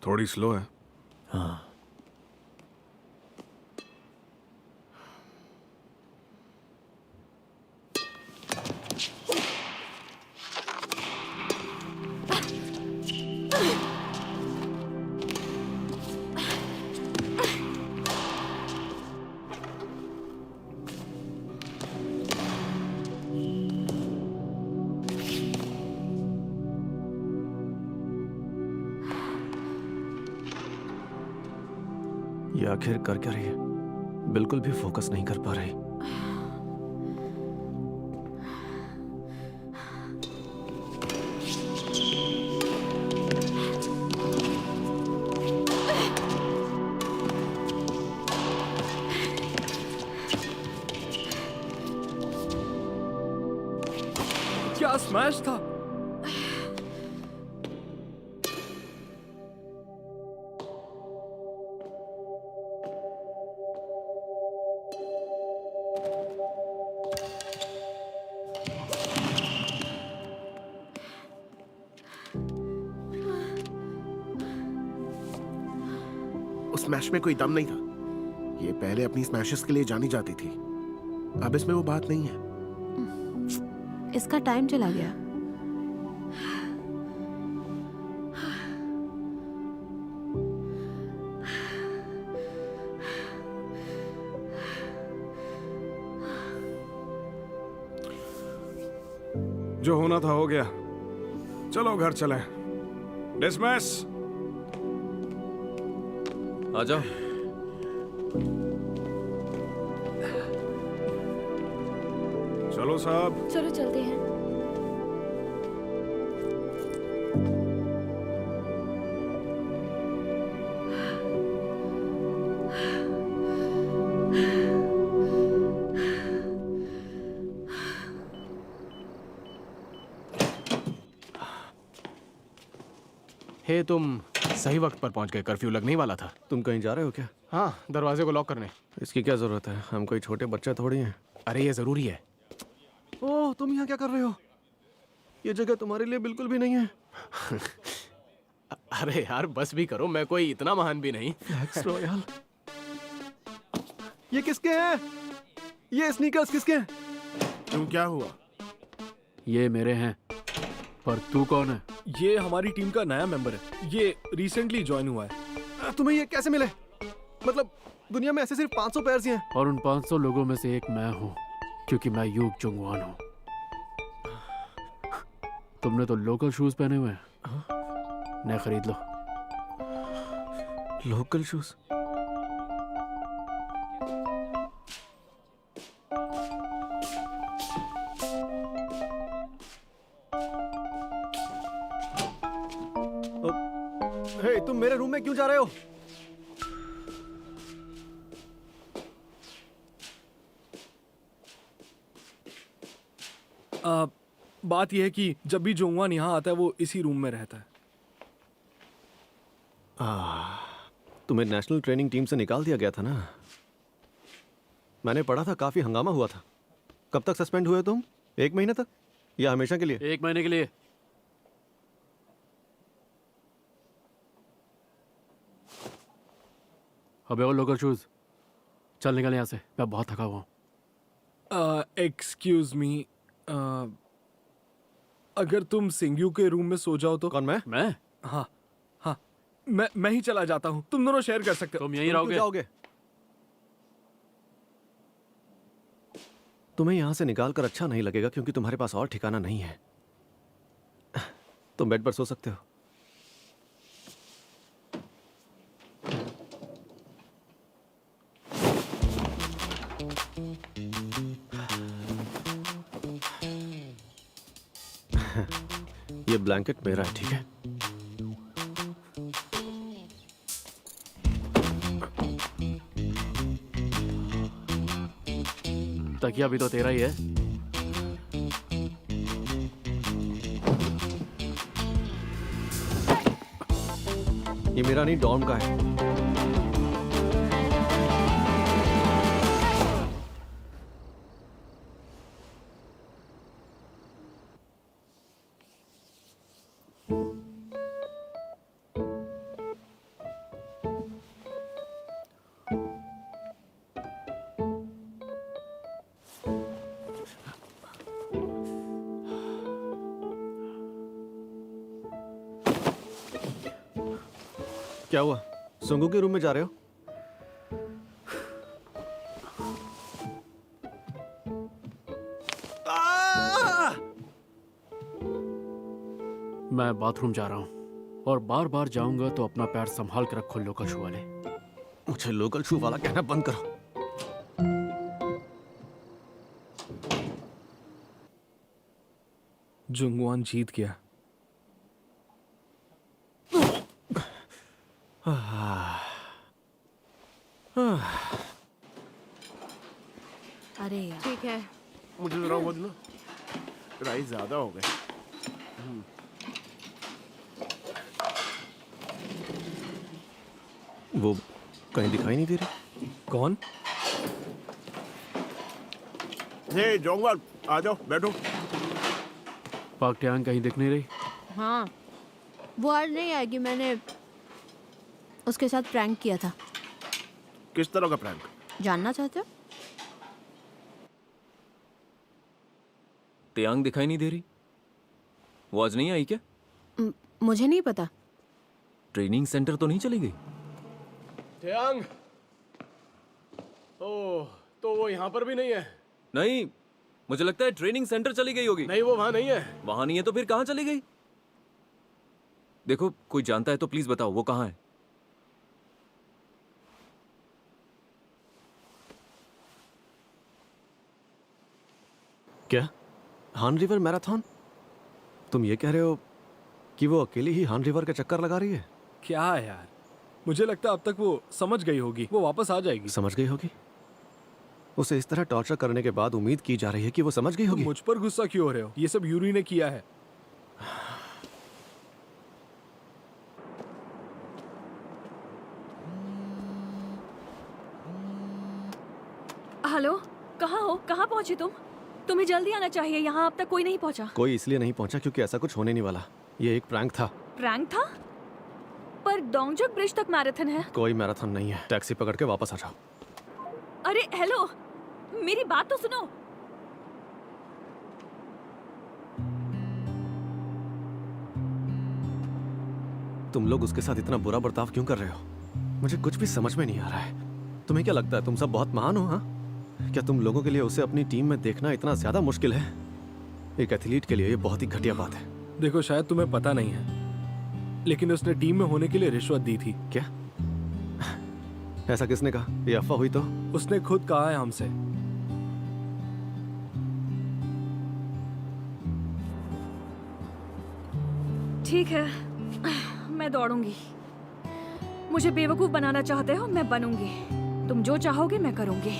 थोड़ी स्लो है। हाँ। ये आखिर कर क्या रही है? बिल्कुल भी फोकस नहीं कर पा रही। क्या स्मैश था। उस स्मैश में कोई दम नहीं था। ये पहले अपनी स्मैशेस के लिए जानी जाती थी, अब इसमें वो बात नहीं है। इसका टाइम चला गया। जो होना था हो गया, चलो घर चलें। डिसमिस। आ जाओ। चलो साहब। चलो चलते हैं। हे, तुम सही वक्त पर पहुंच गए। कर्फ्यू लगने ही वाला था। तुम कहीं जा रहे हो क्या? हाँ, दरवाजे को लॉक करने। इसकी क्या जरूरत है? हम कोई छोटे बच्चे थोड़ी हैं। अरे ये जरूरी है। ओह, तुम यहाँ क्या कर रहे हो? ये जगह तुम्हारे लिए बिल्कुल भी नहीं है। अरे यार बस भी करो, मैं कोई इतना महान भी नहीं। Flex Royal. ये किसके हैं? ये स्नीकर्स किसके हैं? क्यों, क्या हुआ? ये मेरे हैं, पर तू कौन है? ये हमारी टीम का नया मेंबर है। ये रिसेंटली ज्वाइन हुआ है। तुम्हें ये कैसे मिले? मतलब दुनिया में ऐसे सिर्फ 500 पैर ही हैं। और उन 500 लोगों में से एक मैं हूँ, क्योंकि मैं यूग जुंगवान हूँ। तुमने तो लोकल शूज पहने हुए हैं, नए खरीद लो। Local shoes? हे, तुम मेरे रूम में क्यों जा रहे हो? बात यह है कि जब भी जोंगवान यहाँ आता है वो इसी रूम में रहता है। तुम्हें नेशनल ट्रेनिंग टीम से निकाल दिया गया था ना? मैंने पढ़ा था काफी हंगामा हुआ था। कब तक सस्पेंड हुए तुम? 1 महीने तक या हमेशा के लिए? 1 महीने के लिए। अबे वो लोकल शूज, चल निकल यहाँ से, मैं बहुत थका हुआ हूँ। एक्सक्यूज मी, अगर तुम सिंगयू के रूम में सो जाओ तो। कौन, मैं? मैं? हाँ हाँ, मैं ही चला जाता हूँ, तुम दोनों शेयर कर सकते हो। तुम यहीं तुम क्यों रहोगे? जाओगे? तुम्हें यहां से निकाल कर अच्छा नहीं लगेगा क्योंकि तुम्हारे पास और ठिकाना नहीं है। तुम बेड पर सो सकते हो। ये ब्लैंकेट मेरा है, ठीक है? तकिया भी तो तेरा ही है। ये मेरा नहीं, डॉर्म का है। क्या हुआ? सुंगू के रूम में जा रहे हो? मैं बाथरूम जा रहा हूँ और बार बार जाऊंगा तो अपना पैर संभाल कर रखो लोकल शू वाले। मुझे लोकल शू वाला कहना बंद करो। जुंगवान जीत गया। अरे यार, ठीक है, मुझे जरा वो दो ना। राइस ज्यादा हो गए। वो कहीं दिखाई नहीं दे रही। कौन? हे जोंगवाल, आ जाओ बैठो। पाक ट्यांग कहीं दिख नहीं रही। हाँ, वो आज नहीं आएगी। मैंने उसके साथ प्रैंक किया था। किस तरह का प्रैंक? जानना चाहते हो? त्यांग दिखाई नहीं दे रही। वो आज नहीं आई क्या? मुझे नहीं पता। ट्रेनिंग सेंटर तो नहीं चली गई? त्यांग, ओह, तो वो यहाँ पर भी नहीं है। नहीं, मुझे लगता है ट्रेनिंग सेंटर चली गई होगी। नहीं, वो वहाँ नहीं है। वहां नहीं है तो फिर कहाँ चली गई? देखो, कोई जानता है तो प्लीज बताओ वो कहाँ है। क्या? हान रिवर मैराथन? तुम ये कह रहे हो कि वो अकेली ही हान रिवर का चक्कर लगा रही है? क्या यार, मुझे लगता है अब तक वो समझ गई होगी, वो वापस आ जाएगी। समझ गई होगी? उसे इस तरह टॉर्चर करने के बाद उम्मीद की जा रही है कि वो समझ गई तुम होगी। मुझ पर गुस्सा क्यों हो रहे हो? ये सब यूरी ने किया है। हेलो, कहाँ हो? कहाँ पहुँचे तुम? तुम्हें जल्दी आना चाहिए, यहाँ अब तक कोई नहीं पहुँचा। कोई इसलिए नहीं पहुंचा क्योंकि ऐसा कुछ होने नहीं वाला। ये एक प्रैंक था। प्रैंक था? पर डोंगजक ब्रिज तक मैराथन है। कोई मैराथन नहीं है। टैक्सी पकड़ के वापस आ जाओ। अरे हेलो, मेरी बात तो सुनो। तुम लोग उसके साथ इतना बुरा बर्ताव क्यों कर रहे हो? मुझे कुछ भी समझ में नहीं आ रहा है। तुम्हें क्या लगता है तुम सब बहुत महान हो? हाँ, क्या तुम लोगों के लिए उसे अपनी टीम में देखना इतना ज्यादा मुश्किल है? एक एथलीट के लिए ये बहुत ही घटिया बात है। देखो, शायद तुम्हें पता नहीं है, लेकिन उसने टीम में होने के लिए रिश्वत दी थी। क्या? ऐसा किसने कहा? ये अफवाह हुई तो? उसने खुद कहा है हमसे। ठीक है, मैं दौड़ूंगी। मुझे बेवकूफ बनाना चाहते हो, मैं बनूंगी। तुम जो चाहोगे मैं करूंगी।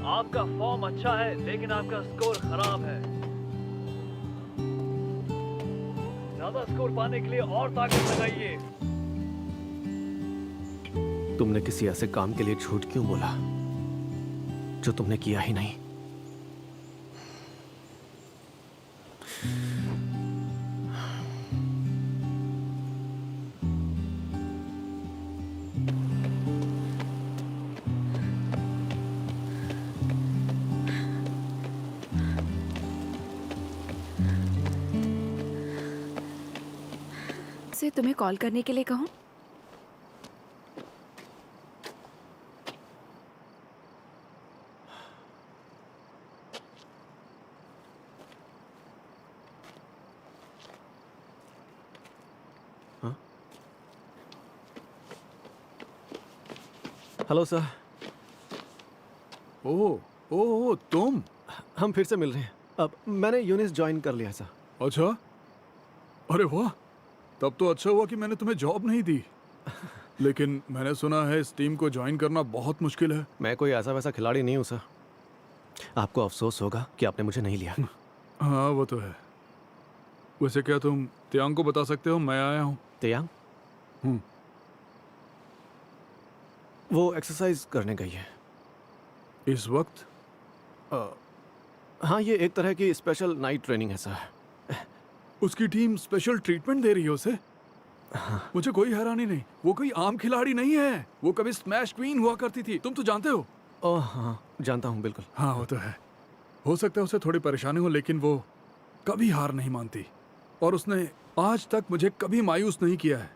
आपका फॉर्म अच्छा है लेकिन आपका स्कोर खराब है। ज्यादा स्कोर पाने के लिए और ताकत लगाइए। तुमने किसी ऐसे काम के लिए झूठ क्यों बोला जो तुमने किया ही नहीं? से तुम्हें कॉल करने के लिए कहूँ? Hello sir. ओह तुम? हम फिर से मिल रहे हैं। अब मैंने यूनिस ज्वाइन कर लिया सर। अच्छा, अरे वाह, तब तो अच्छा हुआ कि मैंने तुम्हें जॉब नहीं दी। लेकिन मैंने सुना है इस टीम को ज्वाइन करना बहुत मुश्किल है। मैं कोई ऐसा वैसा खिलाड़ी नहीं हूँ सर। आपको अफसोस होगा कि आपने मुझे नहीं लिया। हाँ वो तो है। वैसे क्या तुम त्यांग को बता सकते हो मैं आया हूँ? त्यांग? वो एक्सरसाइज करने गई है इस वक्त? हाँ, ये एक तरह की स्पेशल नाइट ट्रेनिंग है सर। उसकी टीम स्पेशल ट्रीटमेंट दे रही है उसे? मुझे कोई हैरानी नहीं, वो कोई आम खिलाड़ी नहीं है। वो कभी स्मैश क्वीन हुआ करती थी, तुम तो जानते हो। ओह हाँ, जानता हूँ बिल्कुल। हाँ वो तो है। हो सकता है उसे थोड़ी परेशानी हो, लेकिन वो कभी हार नहीं मानती और उसने आज तक मुझे कभी मायूस नहीं किया है।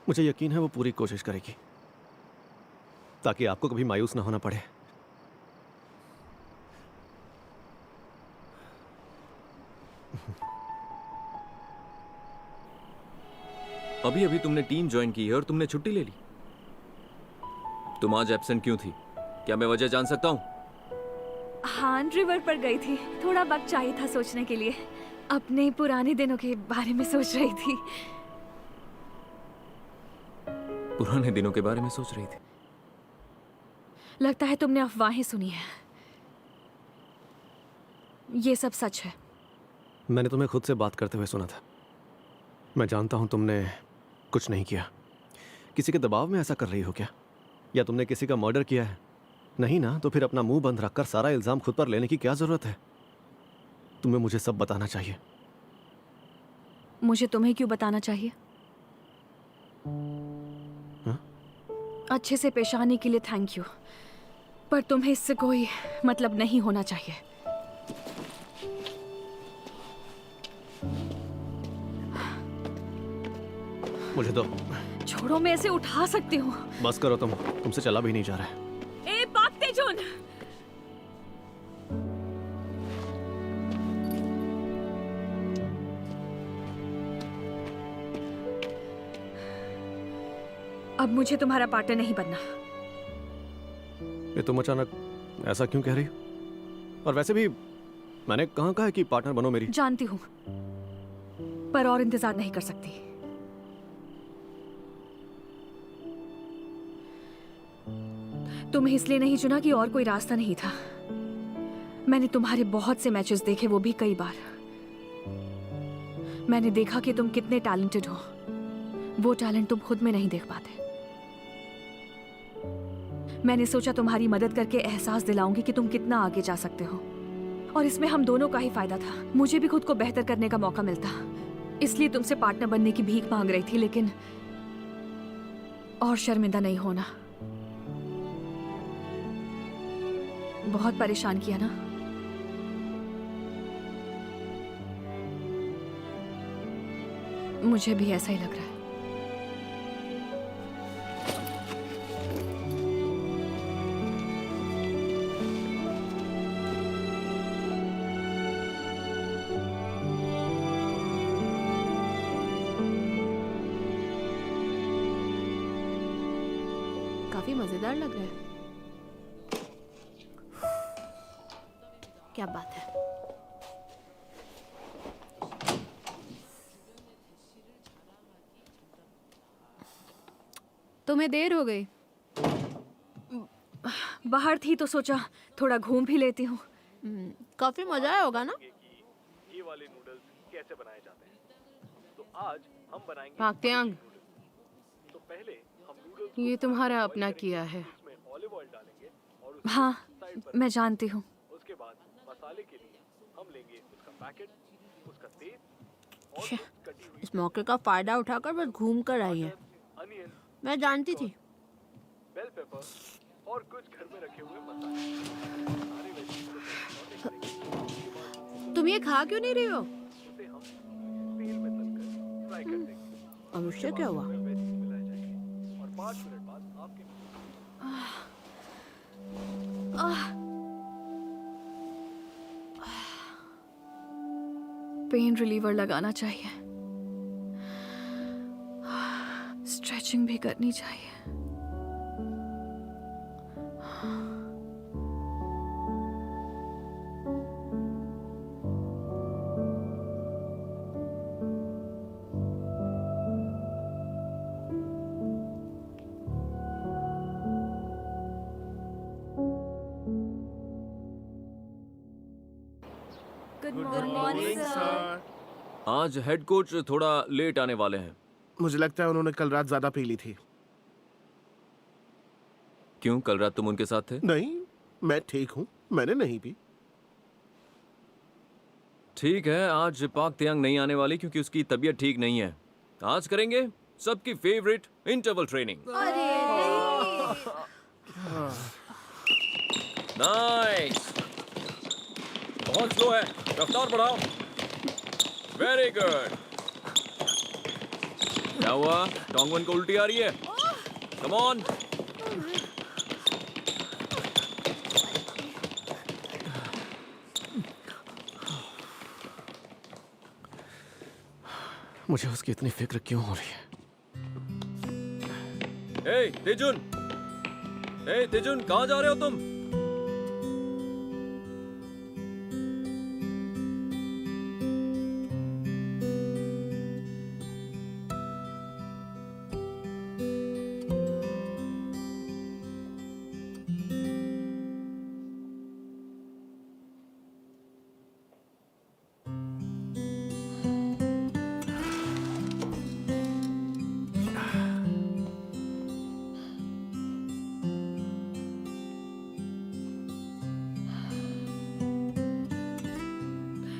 मुझे यकीन है वो पूरी कोशिश करेगी ताकि आपको कभी मायूस ना होना पड़े। अभी अभी तुमने टीम ज्वाइन की है और तुमने छुट्टी ले ली। तुम आज एब्सेंट क्यों थी? क्या मैं वजह जान सकता हूँ? हान रिवर पर गई थी, थोड़ा वक्त चाहिए था सोचने के लिए। अपने पुराने दिनों के बारे में सोच रही थी। पुराने दिनों के बारे में सोच रही थी? लगता है तुमने अफवाहें सुनी है। ये सब सच है। मैंने तुम्हें खुद से बात करते हुए सुना था। मैं जानता हूं तुमने कुछ नहीं किया। किसी के दबाव में ऐसा कर रही हो क्या? या तुमने किसी का मर्डर किया है? नहीं ना, तो फिर अपना मुंह बंद रखकर सारा इल्जाम खुद पर लेने की क्या जरूरत है? तुम्हें मुझे सब बताना चाहिए। मुझे तुम्हें क्यों बताना चाहिए? हाँ? अच्छे से पेश आने के लिए थैंक यू, पर तुम्हें इससे कोई मतलब नहीं होना चाहिए। मुझे तो छोड़ो, मैं इसे उठा सकती हूँ। बस करो, तुमसे चला भी नहीं जा रहा है। ए पाक तेजुन! अब मुझे तुम्हारा पार्टनर नहीं बनना। ये तुम अचानक ऐसा क्यों कह रही हो? और वैसे भी मैंने कहाँ कहा है कि पार्टनर बनो मेरी? जानती हूँ, पर और इंतजार नहीं कर सकती। तुम्हें इसलिए नहीं चुना कि और कोई रास्ता नहीं था। मैंने तुम्हारे बहुत से मैचेस देखे, वो भी कई बार। मैंने देखा कि तुम कितने टैलेंटेड हो। वो टैलेंट तुम खुद में नहीं देख पाते। मैंने सोचा तुम्हारी मदद करके एहसास दिलाऊंगी कि तुम कितना आगे जा सकते हो, और इसमें हम दोनों का ही फायदा था। मुझे भी खुद को बेहतर करने का मौका मिलता, इसलिए तुमसे पार्टनर बनने की भीख मांग रही थी। लेकिन और शर्मिंदा नहीं होना। बहुत परेशान किया ना? मुझे भी ऐसा ही लग रहा है। काफी मजेदार लग रहा है। क्या बात है। तुम्हें देर हो गई। बाहर थी तो सोचा थोड़ा घूम भी लेती हूँ। काफी मजा आया होगा ना? ये वाले नूडल्स कैसे बनाए जाते हैं? तो आज हम बनाएंगे पाक्यांग, तो पहले हम नूडल्स ये तुम्हारा अपना किया है। में ऑलिव ऑयल डालेंगे और हाँ, मैं जानती हूँ। उसके बाद मसाले के लिए हम लेंगे उसका पैकेट, उसका तेल और छे, कटी हुई इस मौके का फायदा उठाकर बस घूम कर आई है। अनियन, मैं जानती थी। बेल पेपर और कुछ घर में रखे हुए मसाले। सारे वेजिटेबल्स को करेंगे। तुम ये खा क्यों नहीं रही हो? उसे हम तेल में तलकर फ्राई कर देंगे। अब उससे क्या हुआ? वेजीज मिलाए जाएंगे और 5 मिनट बाद आपके पेन रिलीवर लगाना चाहिए, स्ट्रेचिंग भी करनी चाहिए। Good morning sir. आज हेड कोच थोड़ा लेट आने वाले हैं। मुझे लगता है उन्होंने कल रात ज्यादा पी ली थी। क्यों, कल रात तुम उनके साथ थे? नहीं, मैं ठीक हूँ, मैंने नहीं पी। ठीक है, आज पाक त्यांग नहीं आने वाली क्योंकि उसकी तबीयत ठीक नहीं है। आज करेंगे सबकी फेवरेट इंटरवल ट्रेनिंग। नाइस, बहुत स्लो है, रफ्तार बढ़ाओ। Very good. क्या हुआ, टोंगवन को उल्टी आ रही है? Come on. मुझे उसकी इतनी फिक्र क्यों हो रही है? ए तेजुन, कहाँ जा रहे हो तुम?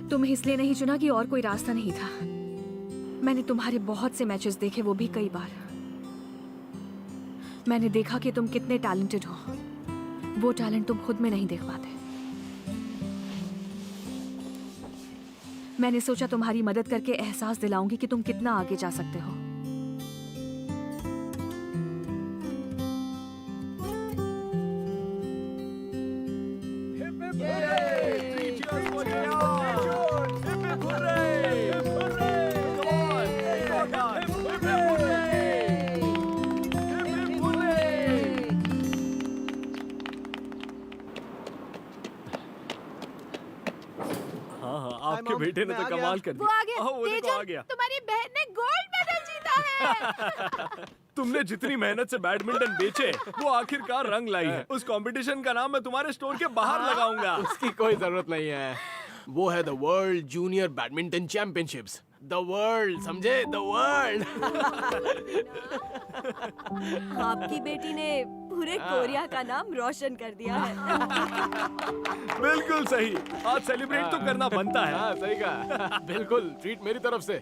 तुम्हें इसलिए नहीं चुना कि और कोई रास्ता नहीं था। मैंने तुम्हारे बहुत से मैचेस देखे, वो भी कई बार। मैंने देखा कि तुम कितने टैलेंटेड हो। वो टैलेंट तुम खुद में नहीं देख पाते। मैंने सोचा तुम्हारी मदद करके एहसास दिलाऊंगी कि तुम कितना आगे जा सकते हो। आपके बेटे ने तो कमाल कर दिया। वो आ गया। वो देखो, तेजन, आ गया। तुम्हारी बहन ने गोल्ड मेडल जीता है। तुमने जितनी मेहनत से बैडमिंटन बेचे वो आखिरकार रंग लाई है। उस कंपटीशन का नाम मैं तुम्हारे स्टोर के बाहर लगाऊंगा। उसकी कोई जरूरत नहीं है। वो है the world junior badminton championships. The world, समझे? The world. आपकी बेटी ने पूरे कोरिया का नाम रोशन कर दिया है। बिल्कुल सही। आज सेलिब्रेट तो करना बनता है। हाँ, सही कहा। बिल्कुल, ट्रीट मेरी तरफ से।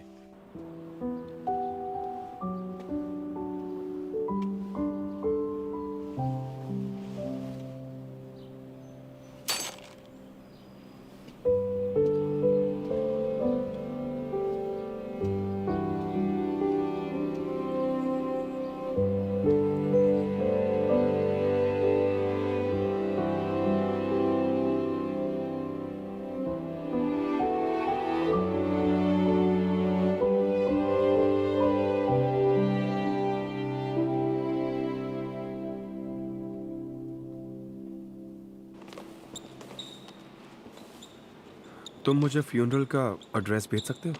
तुम मुझे फ्यूनरल का एड्रेस भेज सकते हो?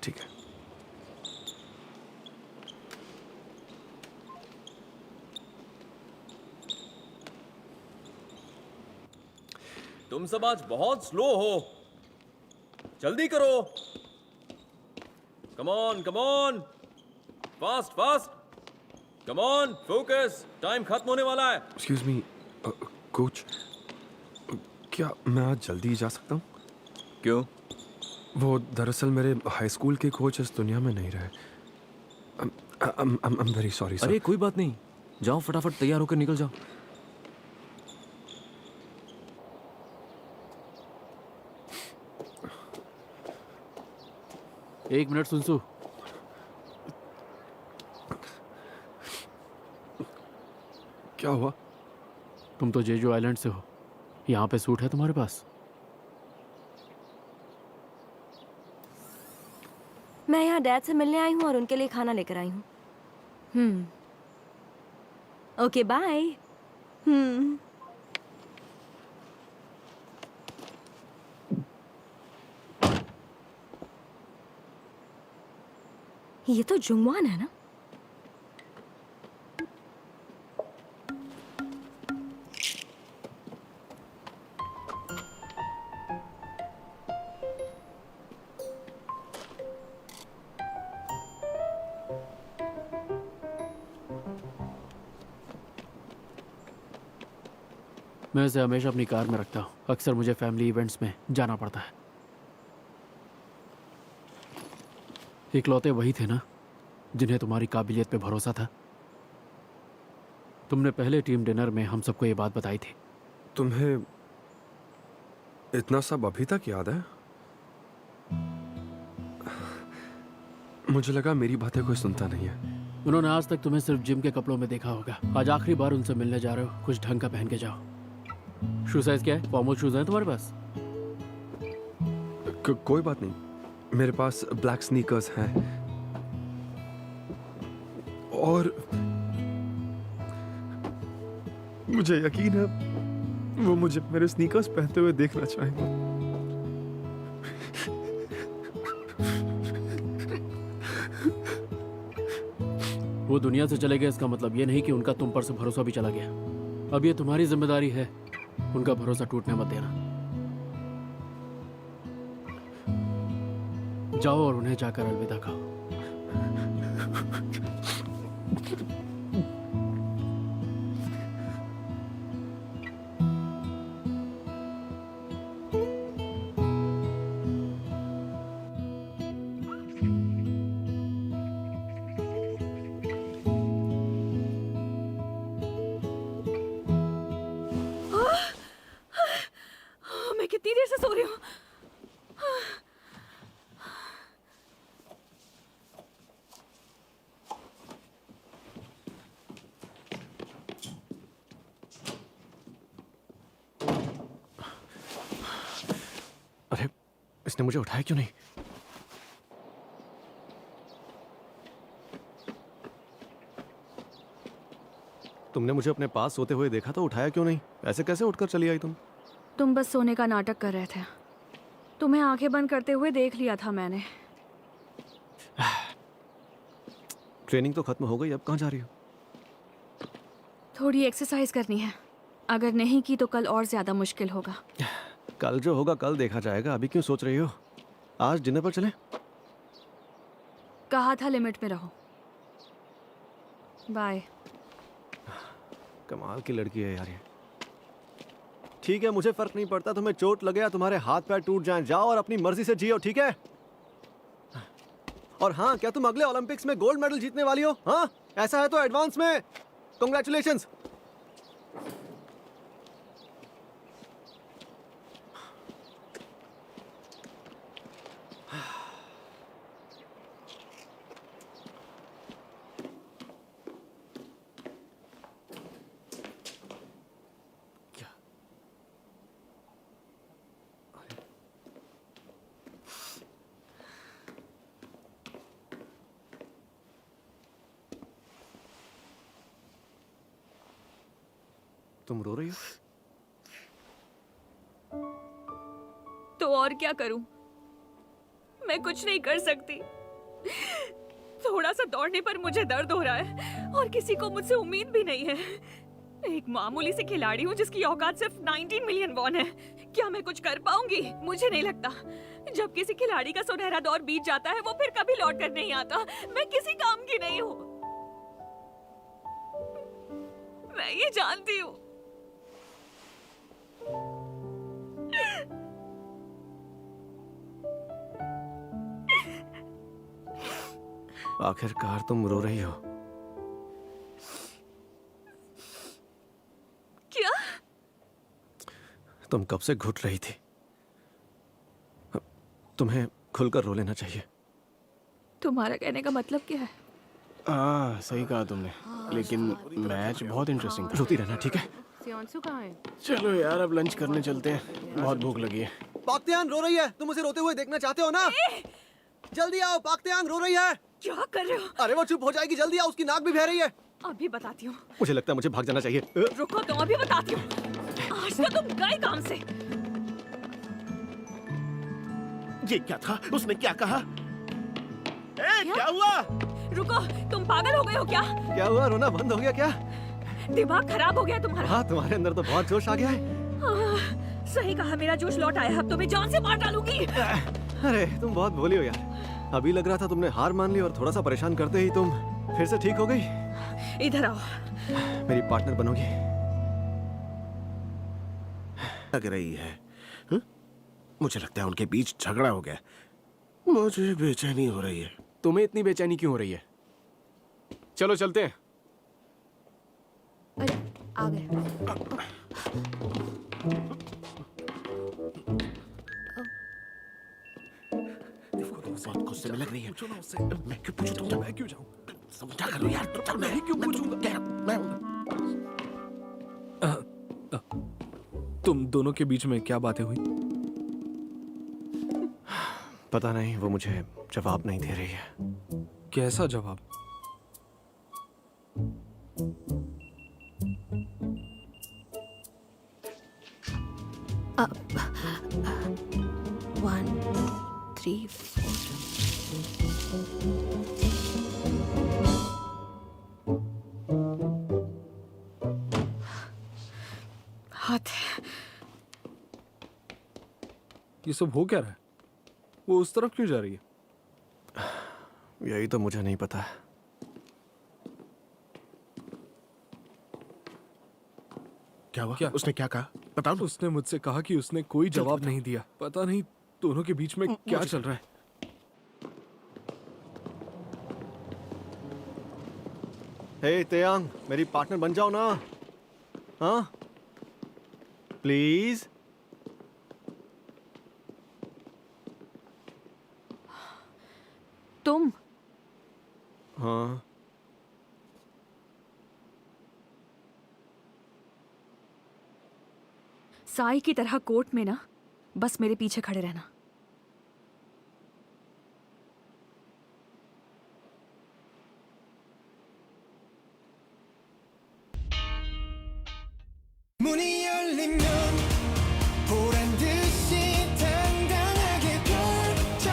ठीक है। तुम सब आज बहुत स्लो हो, जल्दी करो। Come on, fast fast, come on, focus, time खत्म होने वाला है। एक्सक्यूज मी कोच, क्या मैं आज जल्दी जा सकता हूँ? क्यों? वो दरअसल मेरे हाई स्कूल के कोच इस दुनिया में नहीं रहे। I'm very sorry, sir. अरे कोई बात नहीं, जाओ फटाफट तैयार होकर निकल जाओ। एक मिनट सुनसु। क्या हुआ? तुम तो जेजू आइलैंड से हो। यहाँ पे सूट है तुम्हारे पास? मैं यहाँ डैड से मिलने आई हूँ और उनके लिए खाना लेकर आई हूँ। Okay bye. ये तो जुंगवान है ना? मैं इसे हमेशा अपनी कार में रखता हूँ। अक्सर मुझे फैमिली इवेंट्स में जाना पड़ता है। इकलौते वही थे ना जिन्हें तुम्हारी काबिलियत पे भरोसा था। तुमने पहले टीम डिनर में हम सबको ये बात बताई थी। तुम्हें इतना सब अभी तक याद है? मुझे लगा मेरी बातें कोई सुनता नहीं है। उन्होंने आज तक तुम्हें सिर्फ जिम के कपड़ों में देखा होगा। आज आखिरी बार उनसे मिलने जा रहे हो, कुछ ढंग का पहन के जाओ। शू साइज क्या है? फॉर्मल शूज हैं तुम्हारे पास? कोई बात नहीं, मेरे पास ब्लैक स्नीकर्स हैं और मुझे यकीन है वो मुझे मेरे स्नीकर्स पहनते हुए देखना चाहेंगे। वो दुनिया से चले गए इसका मतलब ये नहीं कि उनका तुम पर से भरोसा भी चला गया। अब ये तुम्हारी जिम्मेदारी है उनका भरोसा टूटने मत देना। जाओ और उन्हें जाकर अलविदा कहो। मैं कितनी देर से सो रही हूँ। अरे इसने मुझे उठाया क्यों नहीं? तुमने मुझे अपने पास सोते हुए देखा तो उठाया क्यों नहीं? ऐसे कैसे उठकर चली आई तुम? तुम बस सोने का नाटक कर रहे थे। तुम्हें आंखें बंद करते हुए देख लिया था मैंने। ट्रेनिंग तो खत्म हो गई, अब कहाँ जा रही हो? थोड़ी एक्सरसाइज करनी है। अगर नहीं की तो कल और ज्यादा मुश्किल होगा। कल जो होगा कल देखा जाएगा, अभी क्यों सोच रही हो? आज डिनर पर चलें? कहा था लिमिट में रहो। बाय। कमाल की लड़की है यार ये। ठीक है, मुझे फर्क नहीं पड़ता तुम्हें चोट लगे या तुम्हारे हाथ पैर टूट जाएं, जाओ और अपनी मर्जी से जियो, ठीक है? और हाँ, क्या तुम अगले ओलंपिक्स में गोल्ड मेडल जीतने वाली हो? हाँ, ऐसा है तो एडवांस में कांग्रेचुलेशंस। तुम रो रही हो? तो और क्या करूं? मैं कुछ नहीं कर सकती। थोड़ा सा दौड़ने पर मुझे दर्द हो रहा है और किसी को मुझसे उम्मीद भी नहीं है। एक मामूली सी खिलाड़ी हूँ जिसकी औकात सिर्फ 19 मिलियन वॉन है। क्या मैं कुछ कर पाऊंगी? मुझे नहीं लगता। जब किसी खिलाड़ी का सुनहरा दौर बीत जाता है वो फिर कभी लौट कर नहीं आता। मैं किसी काम की नहीं हूँ। मैं ये जानती हूँ। आखिरकार तुम रो रही हो। क्या? तुम कब से घुट रही थी। तुम्हें खुलकर रो लेना चाहिए। तुम्हारा कहने का मतलब क्या है? हाँ, सही कहा तुमने, लेकिन मैच बहुत इंटरेस्टिंग था। रोती रहना, ठीक है? सियांसू कहाँ है? चलो यार, अब लंच करने चलते हैं, बहुत भूख लगी है। पाक्तियान रो रही है, तुम उसे रोते हुए देखना चाहते हो ना? जल्दी आओ, पाक्तियान रो रही है। क्या कर रहे हो? अरे वो चुप हो जाएगी, जल्दी आओ, उसकी नाक भी बह रही है। अभी बताती हूँ। मुझे लगता है मुझे भाग जाना चाहिए। रुको, तुम अभी बताती हूँ। आज तो तुम गए काम से। ये क्या था? उसने क्या कहा? क्या हुआ? रुको, तुम पागल हो गए हो क्या? क्या हुआ? रोना बंद हो गया क्या? दिमाग खराब हो गया तुम्हारा। हाँ, तुम्हारे अंदर तो बहुत जोश आ गया है। सही कहा, मेरा जोश लौट आया। अब तुम्हें जान से मार डालूंगी। अरे तुम बहुत भोली हो यार। अभी लग रहा था तुमने हार मान ली और थोड़ा सा परेशान करते ही तुम फिर से ठीक हो गई। इधर आओ। मेरी पार्टनर बनोगी? लग रही है। हुँ? मुझे लगता है उनके बीच झगड़ा हो गया। मुझे बेचैनी हो रही है। तुम्हें इतनी बेचैनी क्यों हो रही है? चलो चलते हैं। अरे आ गए। बहुत गुस्से में लग रही है। मैं क्यों पूछूं तुमसे? मैं क्यों जाऊं? समझा करो यार, तुम मैं क्यों पूछूंगा? तुम दोनों के बीच में क्या बातें हुई? पता नहीं, वो मुझे जवाब नहीं दे रही है। कैसा जवाब? वन थ्री हाथ ये सब हो क्या रहा है? वो उस तरफ क्यों जा रही है? यही तो मुझे नहीं पता है। क्या हुआ? क्या? उसने क्या कहा? बताओ ना। उसने मुझसे कहा कि उसने कोई जवाब नहीं दिया। पता नहीं दोनों के बीच में क्या चल रहा है। हे तेयांग, मेरी पार्टनर बन जाओ ना। हाँ, प्लीज। तुम हाँ, साई की तरह कोर्ट में ना बस मेरे पीछे खड़े रहना।